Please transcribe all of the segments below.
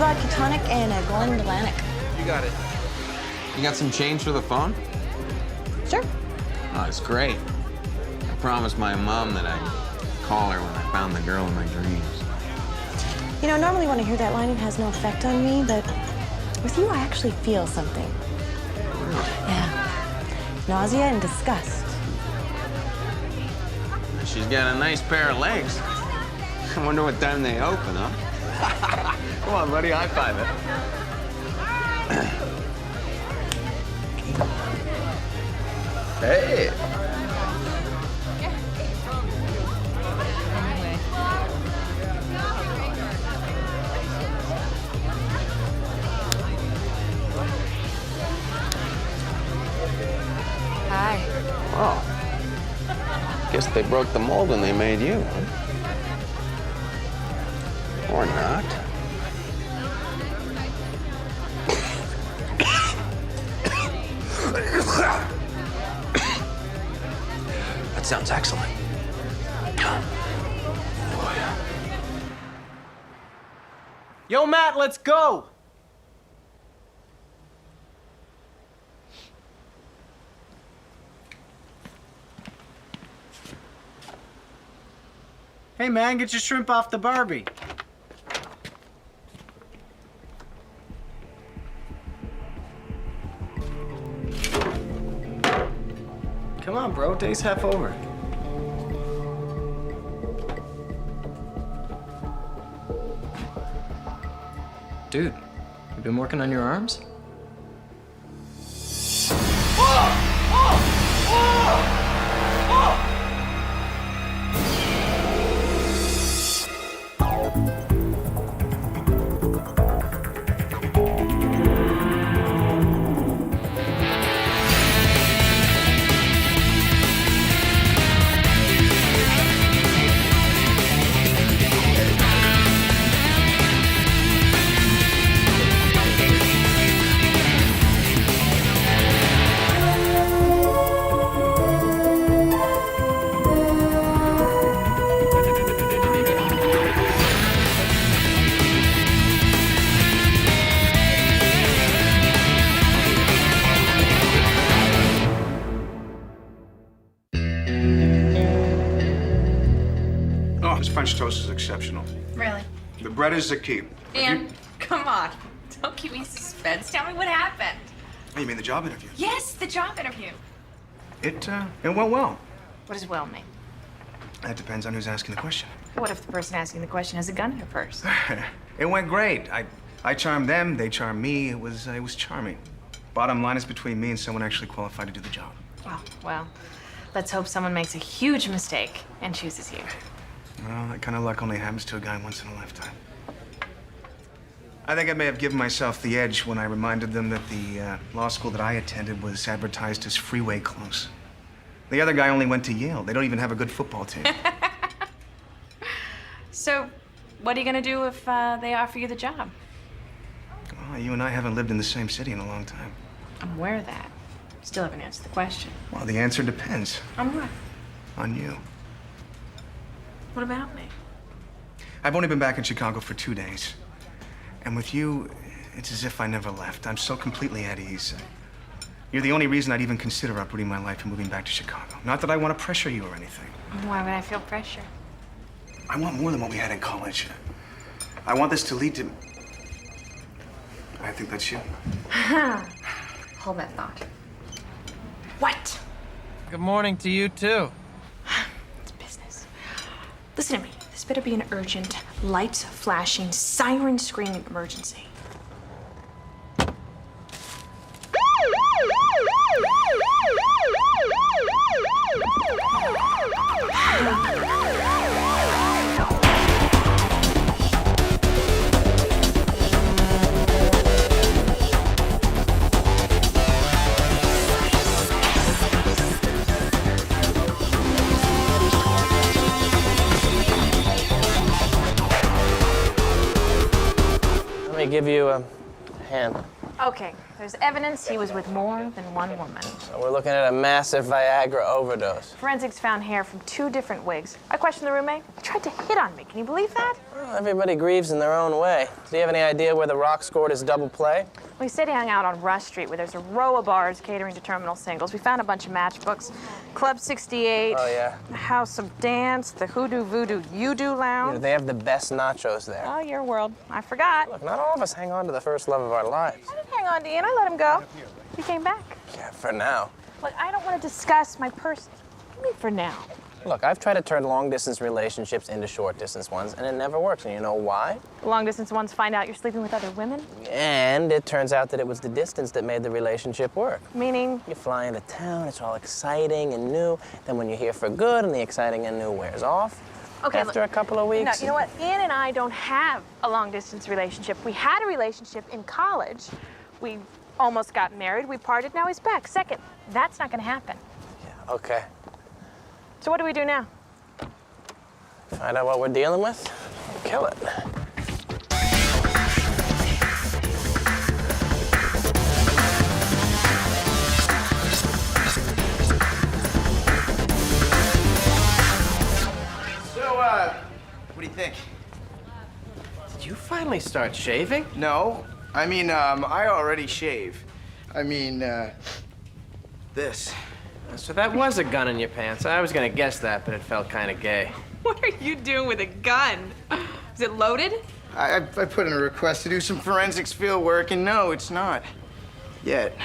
vodka tonic and a Golden Atlantic. You got it. You got some change for the phone? Sure. Oh, it's great. I promised my mom that I'd call her when I found the girl in my dreams. You know, normally when I hear that line, it has no effect on me, but with you, I actually feel something. Yeah. Nausea and disgust. She's got a nice pair of legs. I wonder what time they open, huh? Come on, buddy, high five it. Hey. Hi. Oh. Guess they broke the mold when they made you, huh? Or not. That sounds excellent. Yo, Matt, let's go! Hey, man, get your shrimp off the Barbie. Come on, bro, day's half over. Dude, you been working on your arms? This French toast is exceptional. Really? The bread is the key. Dan, come on. Don't keep me in suspense. Tell me what happened. Oh, you mean the job interview? Yes, the job interview. It went well. What does well mean? That depends on who's asking the question. What if the person asking the question has a gun in her purse? It went great. I charmed them, they charmed me. It was charming. Bottom line is between me and someone actually qualified to do the job. Well, let's hope someone makes a huge mistake and chooses you. Well, that kind of luck only happens to a guy once in a lifetime. I think I may have given myself the edge when I reminded them that the law school that I attended was advertised as freeway close. The other guy only went to Yale. They don't even have a good football team. So, what are you gonna do if they offer you the job? Well, you and I haven't lived in the same city in a long time. I'm aware of that. Still haven't answered the question. Well, the answer depends. On what? On you. What about me? I've only been back in Chicago for 2 days. And with you, it's as if I never left. I'm so completely at ease. You're the only reason I'd even consider uprooting my life and moving back to Chicago. Not that I want to pressure you or anything. Why would I feel pressure? I want more than what we had in college. I want this to lead to... I think that's you. Hold that thought. What? Good morning to you, too. It's business. Listen to me. This better be an urgent, lights flashing, siren screaming emergency. Let me give you a hand. Okay, there's evidence he was with more than one woman. So we're looking at a massive Viagra overdose. Forensics found hair from 2 different wigs. I questioned the roommate. He tried to hit on me. Can you believe that? Well, everybody grieves in their own way. Do you have any idea where the Rock scored his double play? We said he hung out on Rush Street, where there's a row of bars catering to terminal singles. We found a bunch of matchbooks. Club 68. Oh, yeah. The House of Dance, the Hoodoo Voodoo You-Do Lounge. They have the best nachos there. Oh, your world. I forgot. Look, not all of us hang on to the first love of our lives. I didn't hang on to Ian. I let him go. He came back. Yeah, for now. Look, I don't want to discuss my person. What do you mean for now? Look, I've tried to turn long-distance relationships into short-distance ones, and it never works. And you know why? The long-distance ones find out you're sleeping with other women? And it turns out that it was the distance that made the relationship work. Meaning? You fly into town, it's all exciting and new. Then when you're here for good and the exciting and new wears off, Okay, after look, a couple of weeks... No, you know what? Ian and I don't have a long-distance relationship. We had a relationship in college. We almost got married. We parted. Now he's back. Second, that's not going to happen. Yeah, okay. So what do we do now? Find out what we're dealing with, kill it. So, what do you think? Did you finally start shaving? No. I mean, I already shave. I mean, this. So that was a gun in your pants. I was gonna guess that, but it felt kind of gay. What are you doing with a gun? Is it loaded? I put in a request to do some forensics field work, and no, it's not. Yet.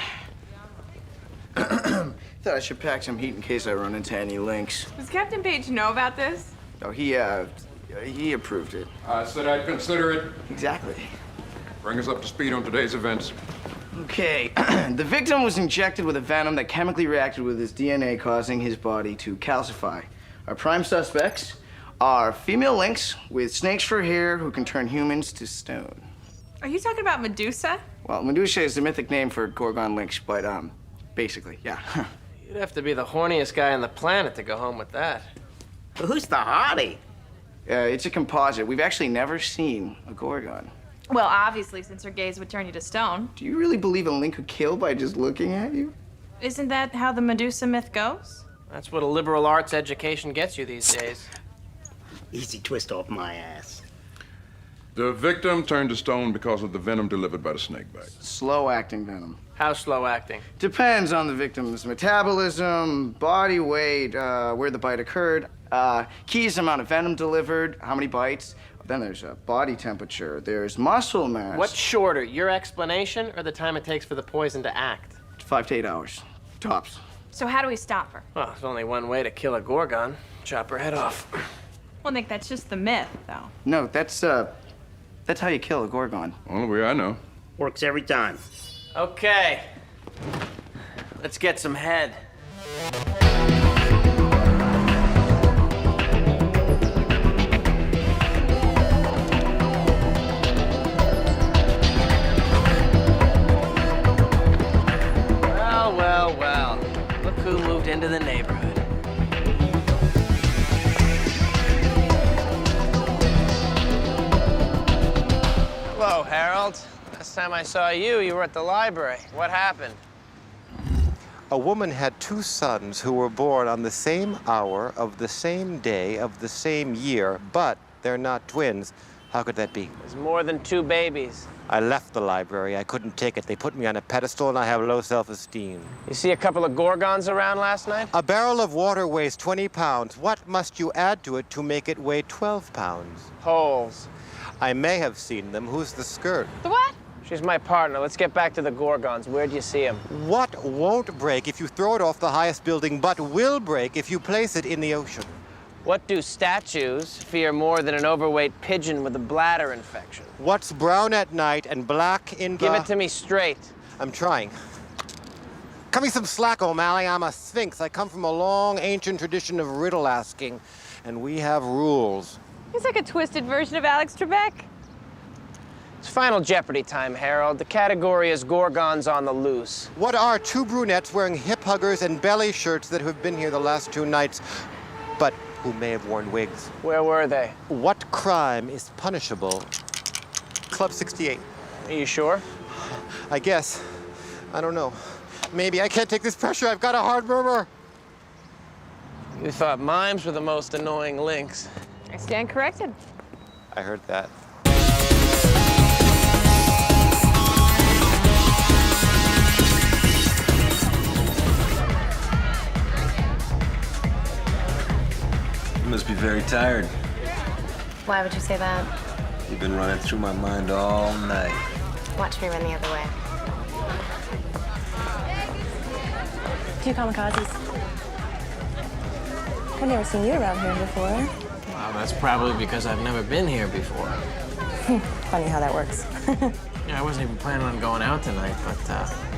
Thought I should pack some heat in case I run into any links. Does Captain Page know about this? Oh, he approved it. I said I'd consider it. Exactly. Bring us up to speed on today's events. Okay, the victim was injected with a venom that chemically reacted with his DNA, causing his body to calcify. Our prime suspects are female lynx with snakes for hair who can turn humans to stone. Are you talking about Medusa? Well, Medusa is the mythic name for Gorgon lynx, but basically, yeah. You'd have to be the horniest guy on the planet to go home with that. Who's the hottie? It's a composite. We've actually never seen a Gorgon. Well, obviously, since her gaze would turn you to stone. Do you really believe a lynx could kill by just looking at you? Isn't that how the Medusa myth goes? That's what a liberal arts education gets you these days. Easy twist off my ass. The victim turned to stone because of the venom delivered by the snake bite. Slow-acting venom. How slow acting? Depends on the victim's metabolism, body weight, where the bite occurred. Key is the amount of venom delivered, how many bites. Then there's body temperature. There's muscle mass. What's shorter, your explanation or the time it takes for the poison to act? 5 to 8 hours, tops. So how do we stop her? Well, there's only one way to kill a Gorgon. Chop her head off. Well, Nick, that's just the myth, though. No, that's how you kill a Gorgon. Only way I know. Works every time. Okay. Let's get some head. Well. Look who moved into the neighborhood. Hello, Harold. Last time I saw you, you were at the library. What happened? A woman had 2 sons who were born on the same hour of the same day of the same year, but they're not twins. How could that be? There's more than 2 babies. I left the library. I couldn't take it. They put me on a pedestal, and I have low self-esteem. You see a couple of Gorgons around last night? A barrel of water weighs 20 pounds. What must you add to it to make it weigh 12 pounds? Holes. I may have seen them. Who's the skirt? The what? She's my partner. Let's get back to the Gorgons. Where'd you see them? What won't break if you throw it off the highest building, but will break if you place it in the ocean? What do statues fear more than an overweight pigeon with a bladder infection? What's brown at night and black in Give it to me straight. I'm trying. Cut me some slack, O'Malley. I'm a sphinx. I come from a long, ancient tradition of riddle asking, and we have rules. He's like a twisted version of Alex Trebek. It's Final Jeopardy time, Harold. The category is Gorgons on the loose. What are 2 brunettes wearing hip huggers and belly shirts that have been here the last 2 nights, but who may have worn wigs? Where were they? What crime is punishable? Club 68. Are you sure? I guess. I don't know. Maybe I can't take this pressure. I've got a hard murmur. You thought mimes were the most annoying links. I stand corrected. I heard that. You must be very tired. Why would you say that? You've been running through my mind all night. Watch me run the other way. Two kamikazes. I've never seen you around here before. Wow, that's probably because I've never been here before. Funny how that works. Yeah, I wasn't even planning on going out tonight, but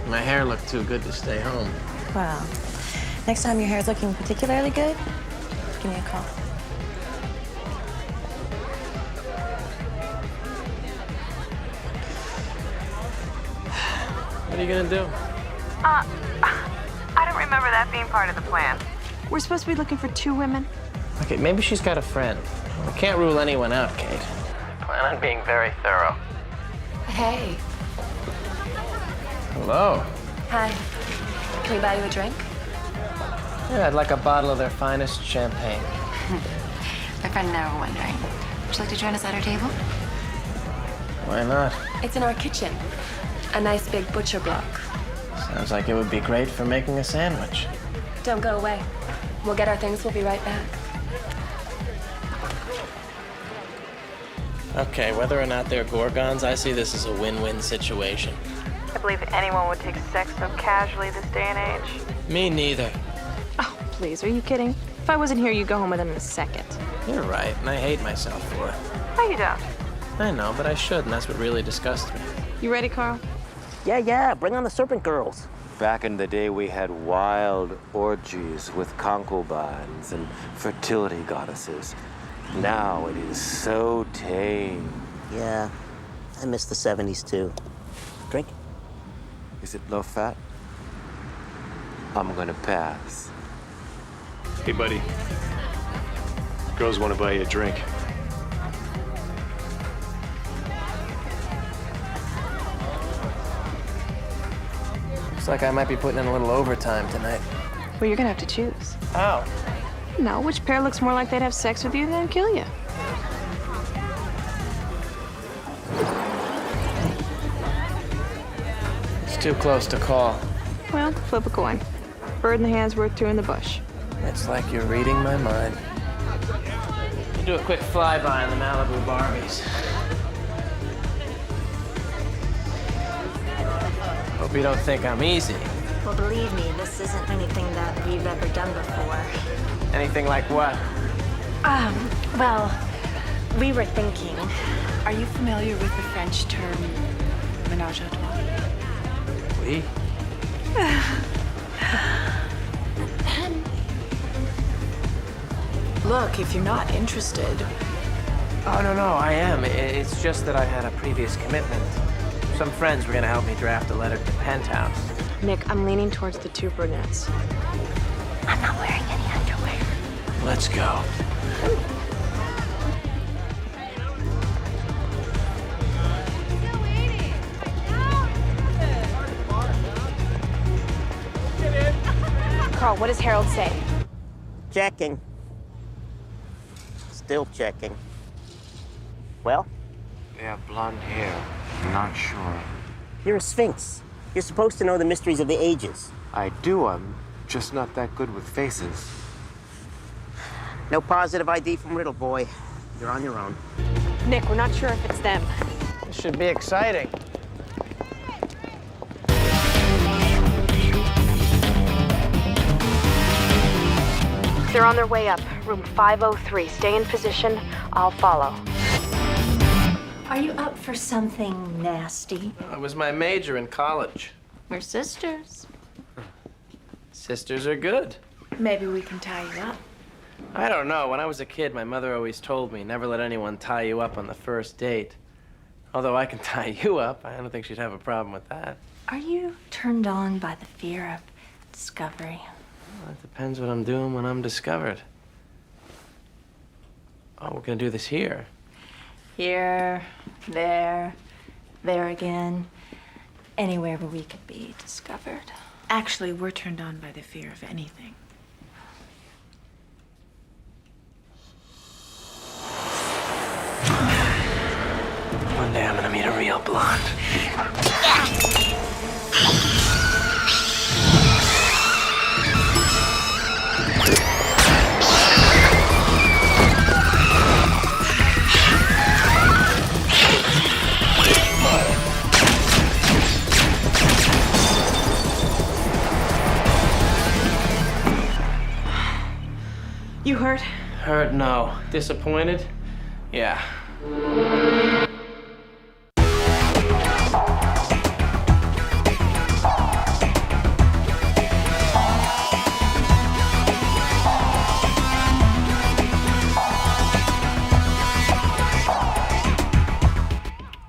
my hair looked too good to stay home. Wow. Next time your hair's looking particularly good, give me a call. What are you gonna do? I don't remember that being part of the plan. We're supposed to be looking for 2 women. Okay, maybe she's got a friend. I can't rule anyone out, Kate. I plan on being very thorough. Hey. Hello. Hi. Can we buy you a drink? Yeah, I'd like a bottle of their finest champagne. My friend and I were wondering. Would you like to join us at our table? Why not? It's in our kitchen. A nice big butcher block. Sounds like it would be great for making a sandwich. Don't go away. We'll get our things. We'll be right back. Okay, whether or not they're Gorgons, I see this as a win-win situation. I believe anyone would take sex so casually this day and age. Me neither. Oh, please, are you kidding? If I wasn't here, you'd go home with him in a second. You're right, and I hate myself for it. No, you don't. I know, but I should, and that's what really disgusts me. You ready, Carl? Yeah, bring on the serpent girls. Back in the day, we had wild orgies with concubines and fertility goddesses. Now it is so tame. Yeah, I miss the 70s too. Drink? Is it low fat? I'm gonna pass. Hey, buddy. Girls want to buy you a drink. Looks like I might be putting in a little overtime tonight. Well, you're gonna have to choose. How? No, which pair looks more like they'd have sex with you than kill you? It's too close to call. Well, flip a coin. Bird in the hand's worth 2 in the bush. It's like you're reading my mind. You do a quick flyby on the Malibu Barbies. Hope you don't think I'm easy. Well, believe me, this isn't anything that we've ever done before. Anything like what? Well, we were thinking. Are you familiar with the French term ménage à trois? Oui. Look, if you're not interested. Oh, no, I am. It's just that I had a previous commitment. Some friends were gonna help me draft a letter to Penthouse. Nick, I'm leaning towards the 2 brunettes. I'm not wearing any underwear. Let's go. Carl, what does Harold say? Checking. Still checking. Well? They have blonde hair. I'm not sure. You're a sphinx. You're supposed to know the mysteries of the ages. I do. I'm just not that good with faces. No positive ID from Riddle Boy. You're on your own. Nick, we're not sure if it's them. This should be exciting. They're on their way up. Room 503. Stay in position. I'll follow. Are you up for something nasty? It was my major in college. We're sisters. Sisters are good. Maybe we can tie you up. I don't know. When I was a kid, my mother always told me, never let anyone tie you up on the first date. Although I can tie you up, I don't think she'd have a problem with that. Are you turned on by the fear of discovery? Well, it depends what I'm doing when I'm discovered. Oh, we're gonna do this here. Here, there again. anywhere where we could be discovered. Actually, we're turned on by the fear of anything. One day I'm gonna meet a real blonde. You hurt? Hurt? No. Disappointed? Yeah.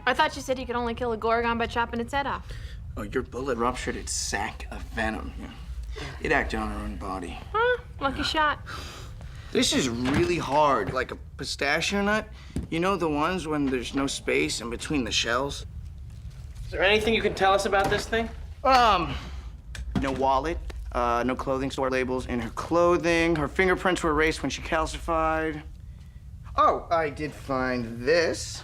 I thought you said you could only kill a Gorgon by chopping its head off. Oh, your bullet ruptured its sac of venom. It acted on her own body. Huh? Lucky shot. This is really hard, like a pistachio nut. You know the ones when there's no space in between the shells? Is there anything you can tell us about this thing? No wallet, no clothing store labels in her clothing. Her fingerprints were erased when she calcified. Oh, I did find this.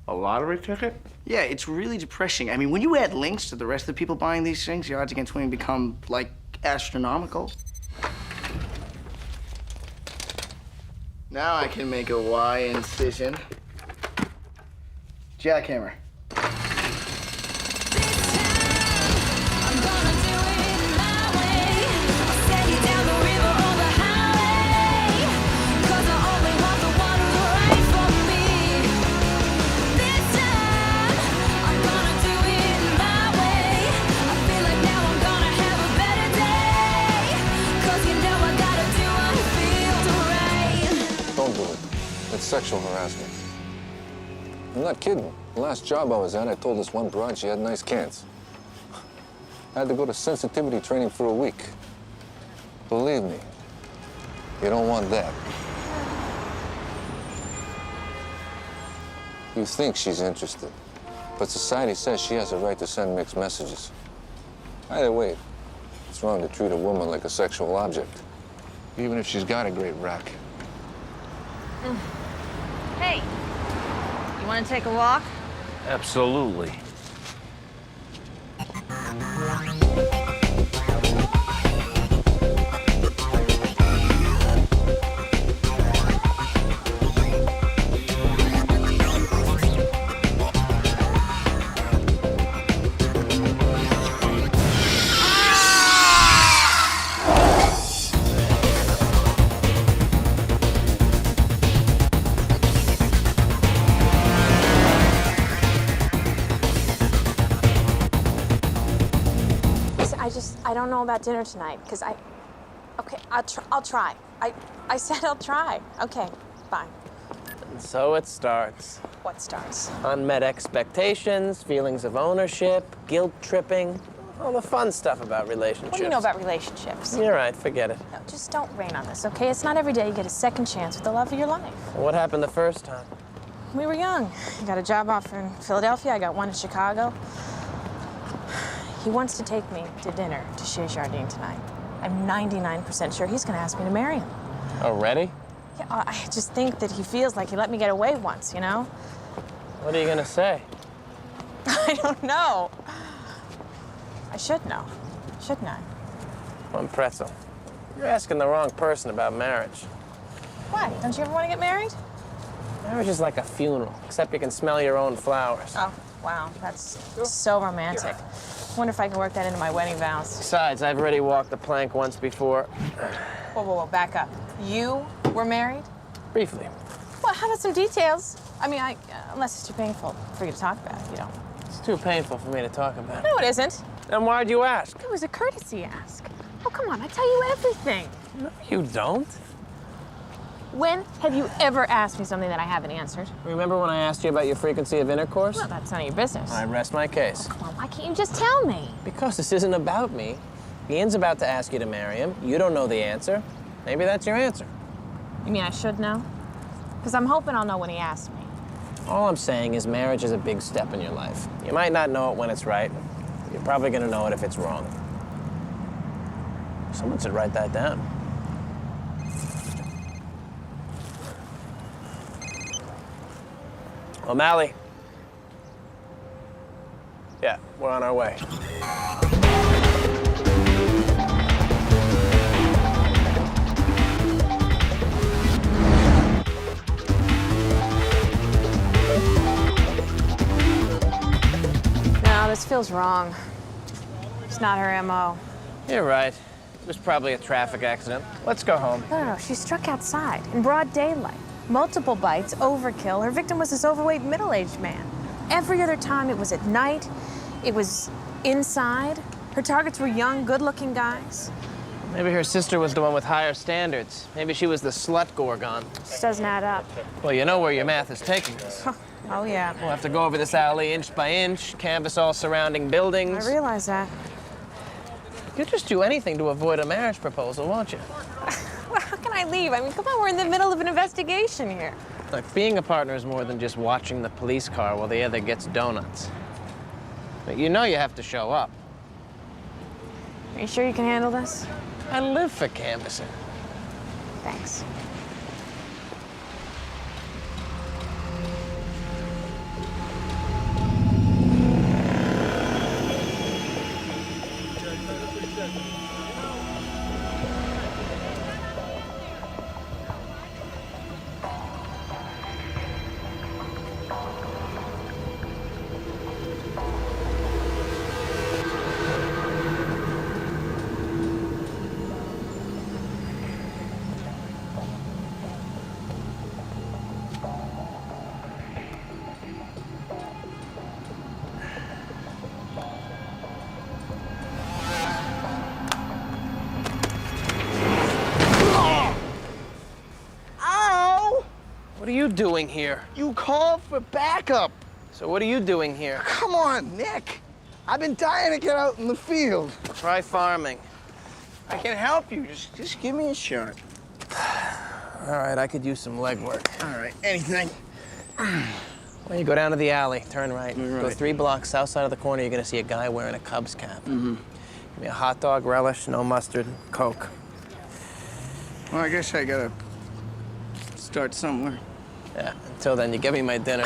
A lottery ticket? Yeah, it's really depressing. I mean, when you add links to the rest of the people buying these things, the odds against winning become, like, astronomical. Now I can make a Y incision. Jackhammer. It's sexual harassment. I'm not kidding. The last job I was at, I told this one broad she had nice cans. I had to go to sensitivity training for a week. Believe me, you don't want that. You think she's interested, but society says she has a right to send mixed messages. Either way, it's wrong to treat a woman like a sexual object, even if she's got a great rack. Hey, you want to take a walk? Absolutely. I don't know about dinner tonight, because okay, I'll try. I said I'll try. Okay, fine. And so it starts. What starts? Unmet expectations, feelings of ownership, guilt tripping, all the fun stuff about relationships. What do you know about relationships? You're right, forget it. No, just don't rain on this, okay? It's not every day you get a second chance with the love of your life. What happened the first time? We were young. I got a job offer in Philadelphia. I got one in Chicago. He wants to take me to dinner to Chez Jardin tonight. I'm 99% sure he's gonna ask me to marry him. Already? Yeah, I just think that he feels like he let me get away once, you know? What are you gonna say? I don't know. I should know, shouldn't I? One pretzel. You're asking the wrong person about marriage. Why? Don't you ever want to get married? Marriage is like a funeral, except you can smell your own flowers. Oh, wow, that's so romantic. Wonder if I can work that into my wedding vows. Besides, I've already walked the plank once before. Whoa, back up. You were married? Briefly. Well, how about some details? I mean, unless it's too painful for you to talk about, you know. It's too painful for me to talk about. No, it isn't. Then why'd you ask? It was a courtesy ask. Oh, come on, I tell you everything. No, you don't. When have you ever asked me something that I haven't answered? Remember when I asked you about your frequency of intercourse? Well, that's none of your business. I rest my case. Come on, why can't you just tell me? Because this isn't about me. Ian's about to ask you to marry him. You don't know the answer. Maybe that's your answer. You mean I should know? Because I'm hoping I'll know when he asks me. All I'm saying is marriage is a big step in your life. You might not know it when it's right. You're probably gonna know it if it's wrong. Someone should write that down. O'Malley. Yeah, we're on our way. No, this feels wrong. It's not her MO. You're right. It was probably a traffic accident. Let's go home. No, she struck outside in broad daylight. Multiple bites, overkill. Her victim was this overweight, middle-aged man. Every other time it was at night, it was inside. Her targets were young, good-looking guys. Maybe her sister was the one with higher standards. Maybe she was the slut Gorgon. This doesn't add up. Well, you know where your math is taking us. Oh, yeah. We'll have to go over this alley inch by inch, canvass all surrounding buildings. I realize that. You'll just do anything to avoid a marriage proposal, won't you? Well, how can I leave? I mean, come on, we're in the middle of an investigation here. Look, being a partner is more than just watching the police car while the other gets donuts. But you know you have to show up. Are you sure you can handle this? I live for canvassing. Thanks. What are you doing here? You called for backup. So what are you doing here? Come on, Nick. I've been dying to get out in the field. Try farming. I can help you. Just give me a shot. All right, I could use some legwork. All right, anything. Well, you go down to the alley, turn right. Go 3 blocks south side of the corner, you're gonna see a guy wearing a Cubs cap. Mm-hmm. Give me a hot dog, relish, no mustard, Coke. Well, I guess I gotta start somewhere. Yeah, until then, you give me my dinner.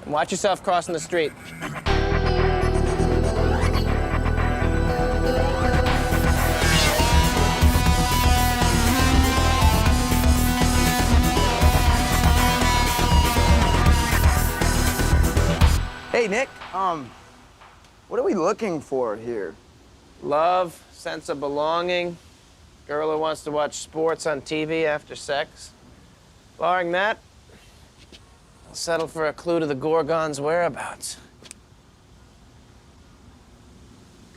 And watch yourself crossing the street. Hey, Nick. What are we looking for here? Love, sense of belonging, girl who wants to watch sports on TV after sex. Barring that, I'll settle for a clue to the Gorgon's whereabouts.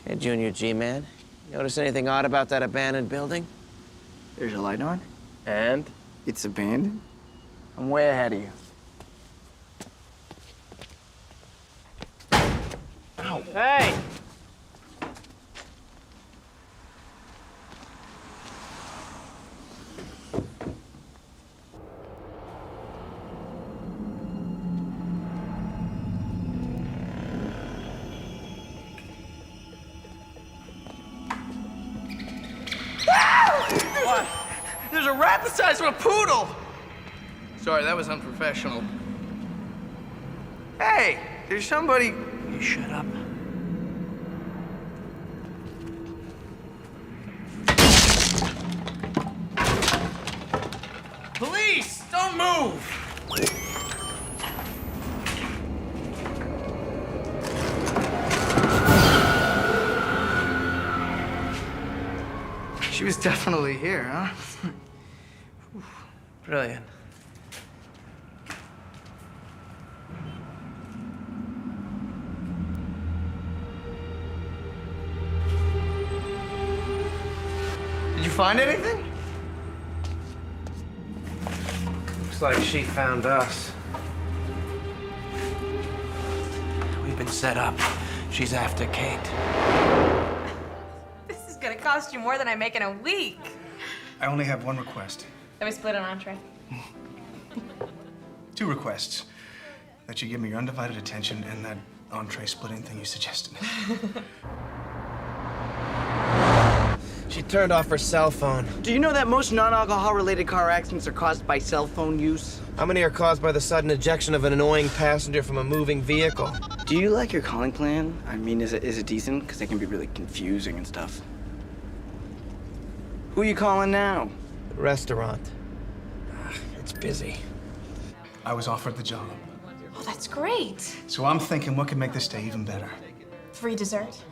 Okay, Junior G-Man, notice anything odd about that abandoned building? There's a light on. And? It's abandoned. I'm way ahead of you. Ow. Hey! What? There's a rat the size of a poodle! Sorry, that was unprofessional. Hey, there's somebody... You shut up. Police! Don't move! She was definitely here, huh? Brilliant. Did you find anything? Looks like she found us. We've been set up. She's after Kate. This is gonna cost you more than I make in a week. I only have one request. Then we split an entree. 2 requests. that you give me your undivided attention and that entree splitting thing you suggested. She turned off her cell phone. Do you know that most non-alcohol related car accidents are caused by cell phone use? How many are caused by the sudden ejection of an annoying passenger from a moving vehicle? Do you like your calling plan? I mean, is it decent? Because it can be really confusing and stuff. Who are you calling now? Restaurant. It's busy. I was offered the job. Oh, that's great. So I'm thinking, what could make this day even better? Free dessert.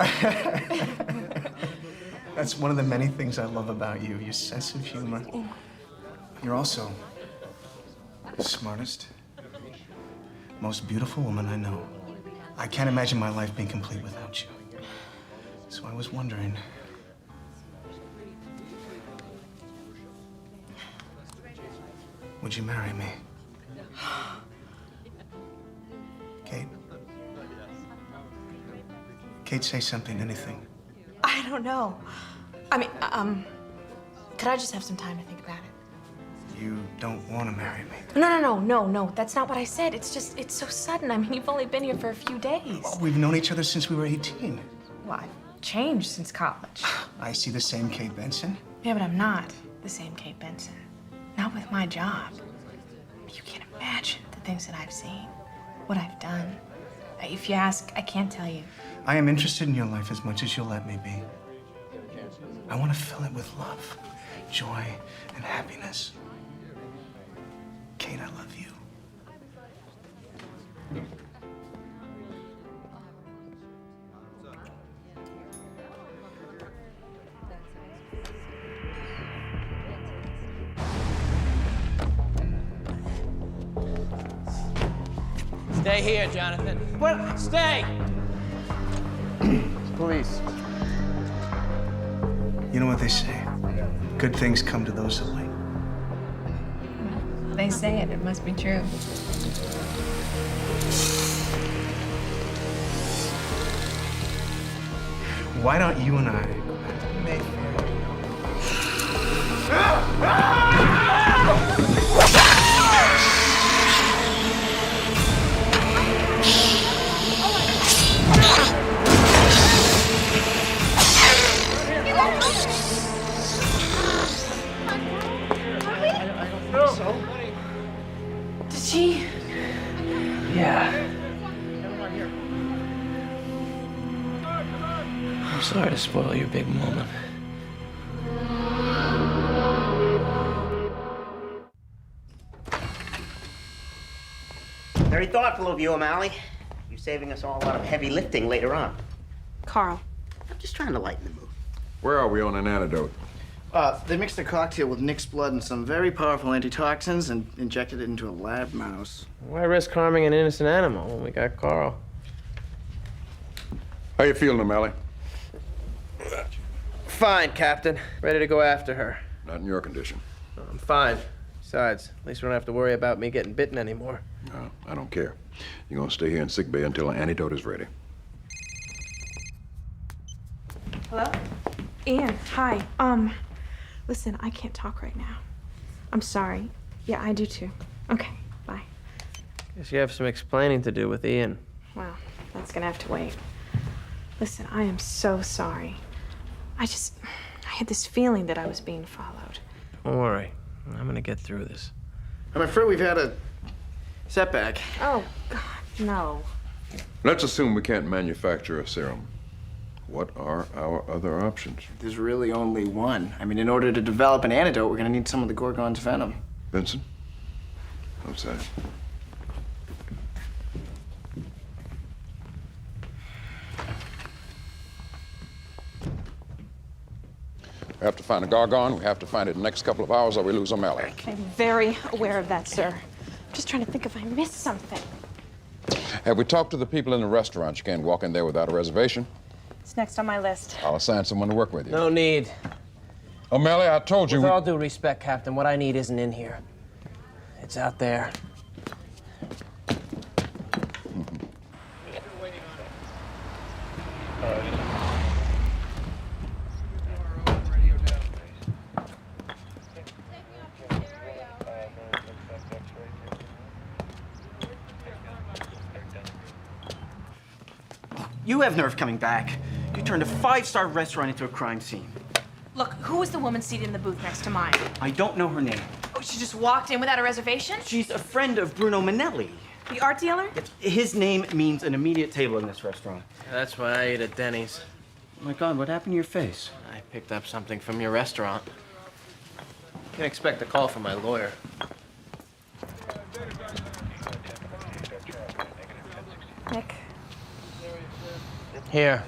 That's one of the many things I love about you, your sense of humor. You're also the smartest, most beautiful woman I know. I can't imagine my life being complete without you. So I was wondering, would you marry me? Kate? Kate, say something, anything. I don't know. I mean, could I just have some time to think about it? You don't want to marry me. No. That's not what I said. It's just, it's so sudden. I mean, you've only been here for a few days. Oh, we've known each other since we were 18. Well, I've changed since college. I see the same Kate Benson. Yeah, but I'm not the same Kate Benson. Not with my job. You can't imagine the things that I've seen, what I've done. If you ask, I can't tell you. I am interested in your life as much as you'll let me be. I want to fill it with love, joy, and happiness. Kate, I love you. Stay here, Jonathan. What? Stay! Police. You know what they say? Good things come to those that wait. They say it. It must be true. Why don't you and I go back to Mayfair? Did she? Yeah. I'm sorry to spoil your big moment. Very thoughtful of you, O'Malley. You're saving us all a lot of heavy lifting later on. Carl. I'm just trying to lighten the mood. Where are we on an antidote? They mixed a cocktail with Nick's blood and some very powerful antitoxins and injected it into a lab mouse. Why risk harming an innocent animal when we got Carl? How you feeling, O'Malley? Fine, Captain. Ready to go after her. Not in your condition. I'm fine. Besides, at least we don't have to worry about me getting bitten anymore. No, I don't care. You're gonna stay here in sick bay until an antidote is ready. Hello? Ian, hi. Listen, I can't talk right now. I'm sorry. Yeah, I do too. Okay, bye. Guess you have some explaining to do with Ian. Well, that's gonna have to wait. Listen, I am so sorry. I had this feeling that I was being followed. Don't worry. I'm gonna get through this. I'm afraid we've had a setback. Oh, God, no. Let's assume we can't manufacture a serum. What are our other options? There's really only one. I mean, in order to develop an antidote, we're gonna need some of the Gorgon's venom. Vincent? Outside. We have to find a Gorgon. We have to find it in the next couple of hours or we lose O'Malley. I'm very aware of that, sir. I'm just trying to think if I missed something. Have we talked to the people in the restaurant? You can't walk in there without a reservation. It's next on my list. I'll assign someone to work with you. No need. O'Malley, I told you. With all due respect, Captain, what I need isn't in here. It's out there. You have nerve coming back. You turned a five-star restaurant into a crime scene. Look, who was the woman seated in the booth next to mine? I don't know her name. Oh, she just walked in without a reservation? She's a friend of Bruno Manelli. The art dealer? His name means an immediate table in this restaurant. That's why I ate at Denny's. Oh my God, what happened to your face? I picked up something from your restaurant. You can expect a call from my lawyer. Nick. Here.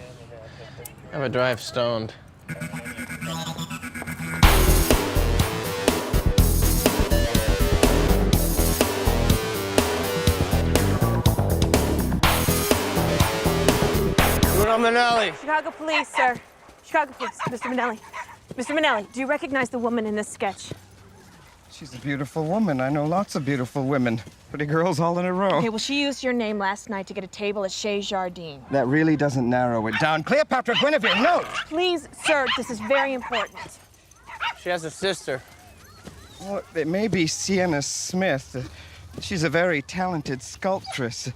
Have a drive stoned. Bruno Manelli. Chicago police, sir. Chicago police. Mr. Manelli. Mr. Manelli, do you recognize the woman in this sketch? She's a beautiful woman. I know lots of beautiful women. Pretty girls all in a row. Okay, well, she used your name last night to get a table at Chez Jardin. That really doesn't narrow it down. Cleopatra Guinevere, no! Please, sir, this is very important. She has a sister. Well, it may be Sienna Smith. She's a very talented sculptress.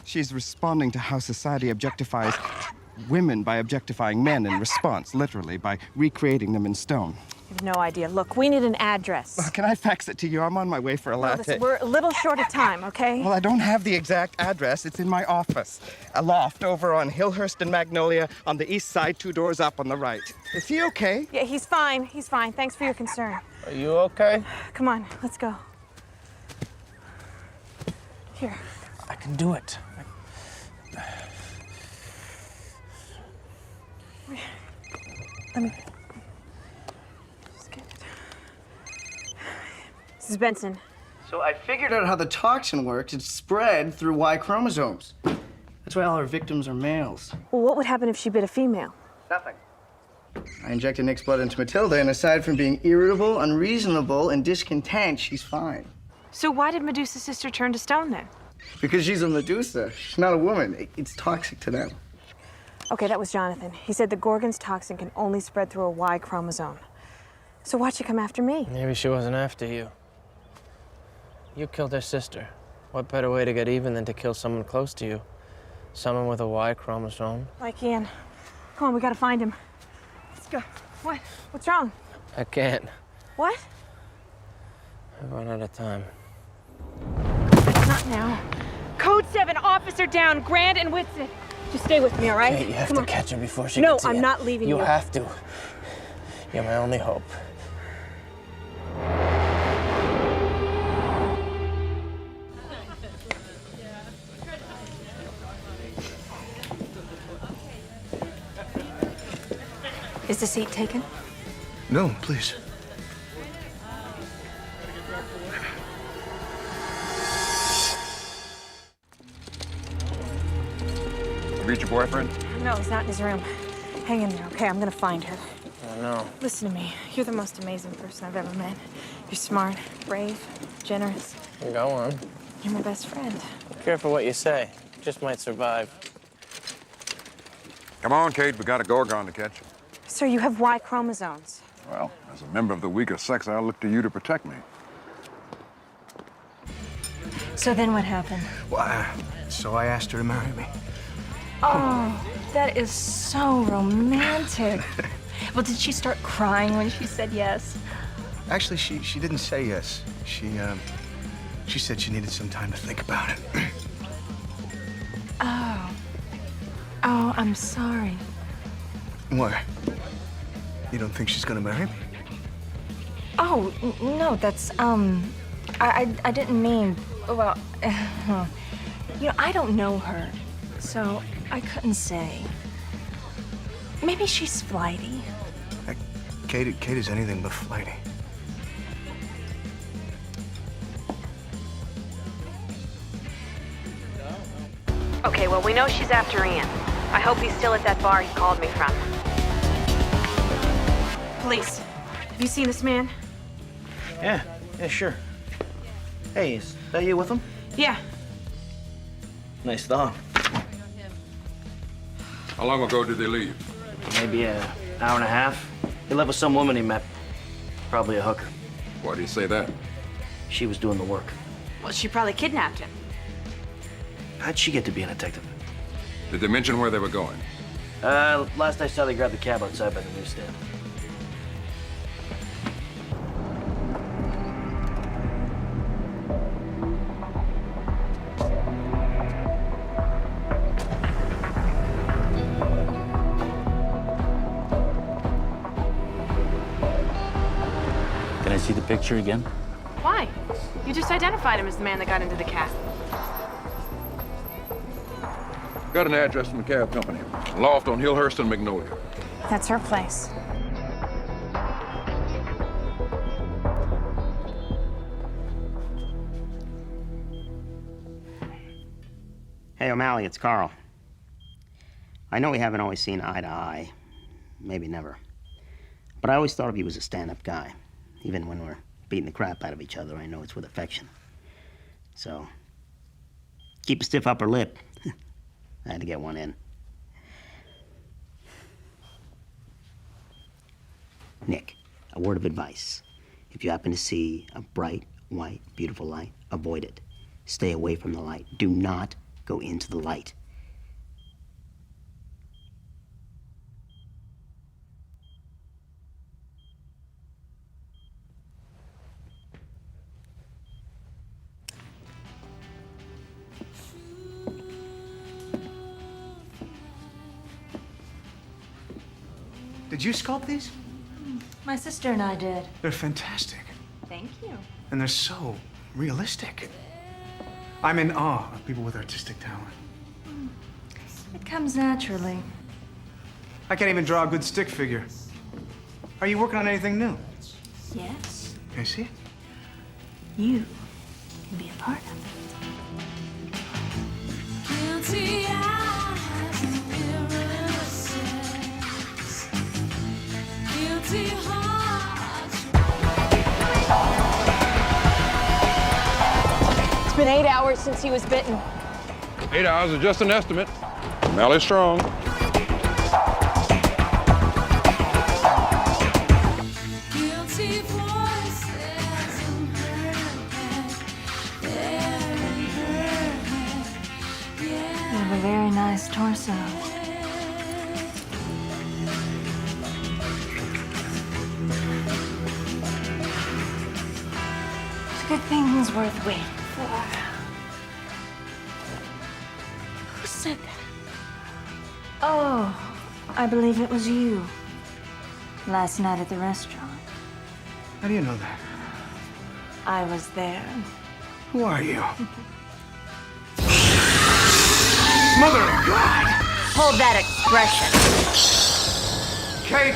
She's responding to how society objectifies women by objectifying men in response, literally, by recreating them in stone. I have no idea. Look, we need an address. Well, can I fax it to you? I'm on my way for a latte. Listen, we're a little short of time, okay? Well, I don't have the exact address. It's in my office. A loft over on Hillhurst and Magnolia on the east side, 2 doors up on the right. Is he okay? Yeah, he's fine. He's fine. Thanks for your concern. Are you okay? Come on, let's go. Here. I can do it. Let me... This is Benson. So I figured out how the toxin works. It's spread through Y chromosomes. That's why all our victims are males. Well, what would happen if she bit a female? Nothing. I injected Nick's blood into Matilda, and aside from being irritable, unreasonable, and discontent, she's fine. So why did Medusa's sister turn to stone then? Because she's a Medusa. She's not a woman. It's toxic to them. Okay, that was Jonathan. He said the Gorgon's toxin can only spread through a Y chromosome. So why'd she come after me? Maybe she wasn't after you. You killed her sister. What better way to get even than to kill someone close to you? Someone with a Y chromosome. Like Ian. Come on, we gotta find him. Let's go. What? What's wrong? I can't. What? I've run out of time. Not now. Code 7, officer down, Grand and Whitson. Just stay with me, all right? Kate, you have Come to on. catch her before she No, gets here. I'm not leaving you. You have to. You're my only hope. Is the seat taken? No, please. Meet your boyfriend? No, he's not in his room. Hang in there, okay? I'm gonna find her. Oh, no. Listen to me. You're the most amazing person I've ever met. You're smart, brave, generous. Go on. You're my best friend. Be careful what you say. Just might survive. Come on, Kate. We got a Gorgon to catch. Sir, you have Y chromosomes. Well, as a member of the weaker sex, I'll look to you to protect me. So then what happened? Well, so I asked her to marry me. Oh, that is so romantic. Well, did she start crying when she said yes? Actually, she didn't say yes. She said she needed some time to think about it. Oh. Oh, I'm sorry. Why? You don't think she's gonna marry me? Oh, no, that's, I didn't mean, well, you know, I don't know her, so I couldn't say. Maybe she's flighty. Kate is anything but flighty. Okay, well, we know she's after Ian. I hope he's still at that bar he called me from. Police, have you seen this man? Yeah, sure. Hey, is that you with him? Yeah. Nice dog. How long ago did they leave? Maybe an hour and a half. He left with some woman he met. Probably a hooker. Why do you say that? She was doing the work. Well, she probably kidnapped him. How'd she get to be a detective? Did they mention where they were going? Last I saw, they grabbed the cab outside by the newsstand. Can I see the picture again? Why? You just identified him as the man that got into the cab. Got an address from the cab company. Loft on Hillhurst and Magnolia. That's her place. Hey, O'Malley, it's Carl. I know we haven't always seen eye to eye. Maybe never. But I always thought of you as a stand-up guy. Even when we're beating the crap out of each other, I know it's with affection. So, keep a stiff upper lip. I had to get one in. Nick, a word of advice. If you happen to see a bright, white, beautiful light, avoid it. Stay away from the light. Do not go into the light. Did you sculpt these? My sister and I did. They're fantastic. Thank you. And they're so realistic. I'm in awe of people with artistic talent. It comes naturally. I can't even draw a good stick figure. Are you working on anything new? Yes. Can I see it? You can be a part of it. Guilty eyes and innocence. Guilty hearts. It's been 8 hours since he was bitten. 8 hours is just an estimate. Mally's strong. Guilty voices in her head. They're in her head. You have a very nice torso. It's a good thing was worth waiting for. Who said that? Oh, I believe it was you. Last night at the restaurant. How do you know that? I was there. Who are you? Mother of God! Hold that expression. Kate,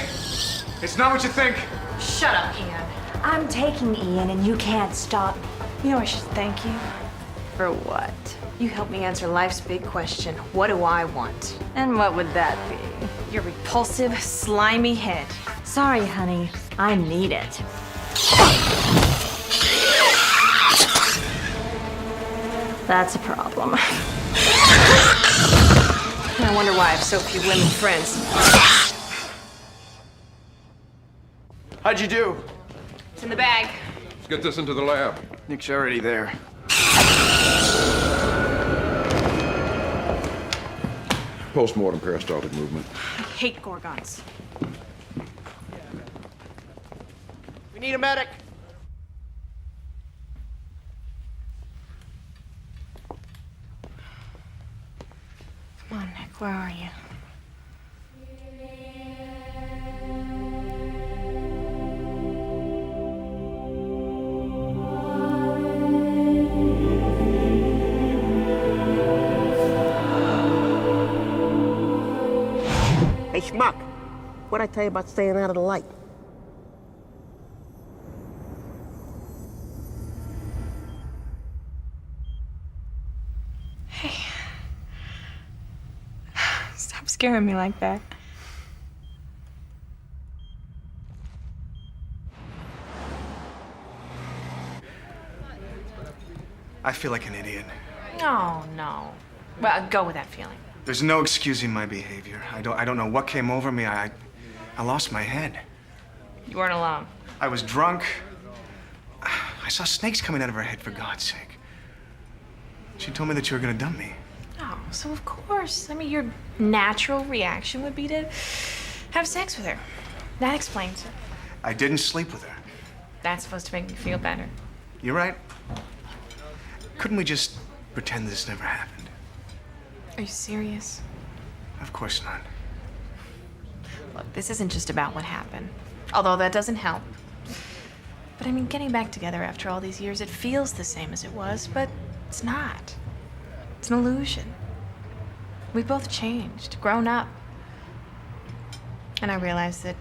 it's not what you think. Shut up, Ian. I'm taking Ian and you can't stop me. You know I should thank you. For what? You helped me answer life's big question. What do I want? And what would that be? Your repulsive, slimy head. Sorry, honey. I need it. That's a problem. I wonder why I have so few women friends. How'd you do? It's in the bag. Let's get this into the lab. Nick's already there. Post-mortem peristaltic movement. I hate Gorgons. We need a medic. Come on, Nick, where are you? Hey, schmuck, what'd I tell you about staying out of the light? Hey. Stop scaring me like that. I feel like an idiot. No, no. Well, go with that feeling. There's no excusing my behavior. I don't know what came over me. I lost my head. You weren't alone. I was drunk. I saw snakes coming out of her head, for God's sake. She told me that you were gonna dump me. Oh, so of course. I mean, your natural reaction would be to have sex with her. That explains it. I didn't sleep with her. That's supposed to make me feel better. You're right. Couldn't we just pretend this never happened? Are you serious? Of course not. Look, this isn't just about what happened. Although that doesn't help. But I mean, getting back together after all these years, it feels the same as it was, but it's not. It's an illusion. We've both changed, grown up. And I realize that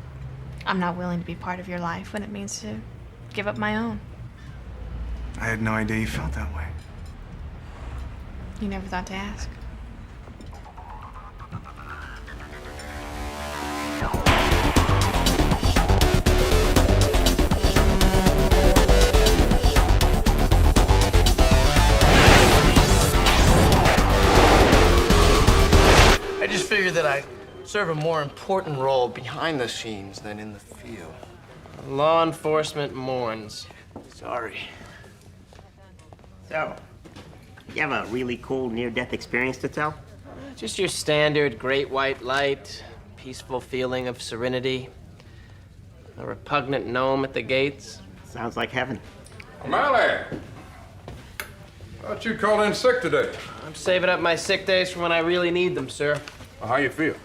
I'm not willing to be part of your life when it means to give up my own. I had no idea you felt that way. You never thought to ask. I just figured that I serve a more important role behind the scenes than in the field. Law enforcement mourns. Sorry. So, you have a really cool near-death experience to tell? Just your standard great white light, peaceful feeling of serenity, a repugnant gnome at the gates. Sounds like heaven. O'Malley! Thought you called in sick today. I'm saving up my sick days for when I really need them, sir. Well, how you feel?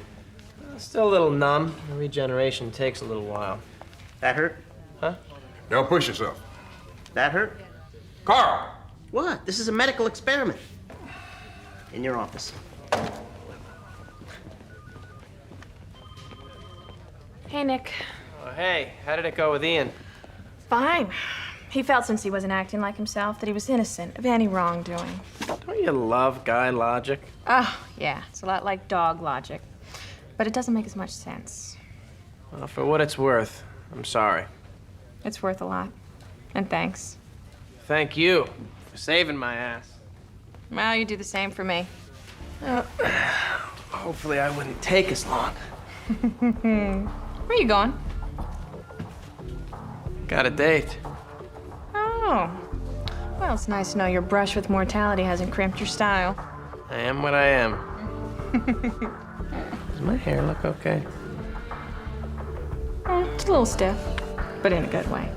Still a little numb. Regeneration takes a little while. That hurt? Huh? Don't push yourself. That hurt? Carl! What? This is a medical experiment. In your office. Hey, Nick. Oh, hey, how did it go with Ian? Fine. He felt since he wasn't acting like himself that he was innocent of any wrongdoing. Don't you love guy logic? Oh, yeah. It's a lot like dog logic. But it doesn't make as much sense. Well, for what it's worth, I'm sorry. It's worth a lot. And thanks. Thank you for saving my ass. Well, you do the same for me. Hopefully I wouldn't take as long. Where are you going? Got a date. Oh. Well, it's nice to know your brush with mortality hasn't crimped your style. I am what I am. Does my hair look okay? It's a little stiff, but in a good way.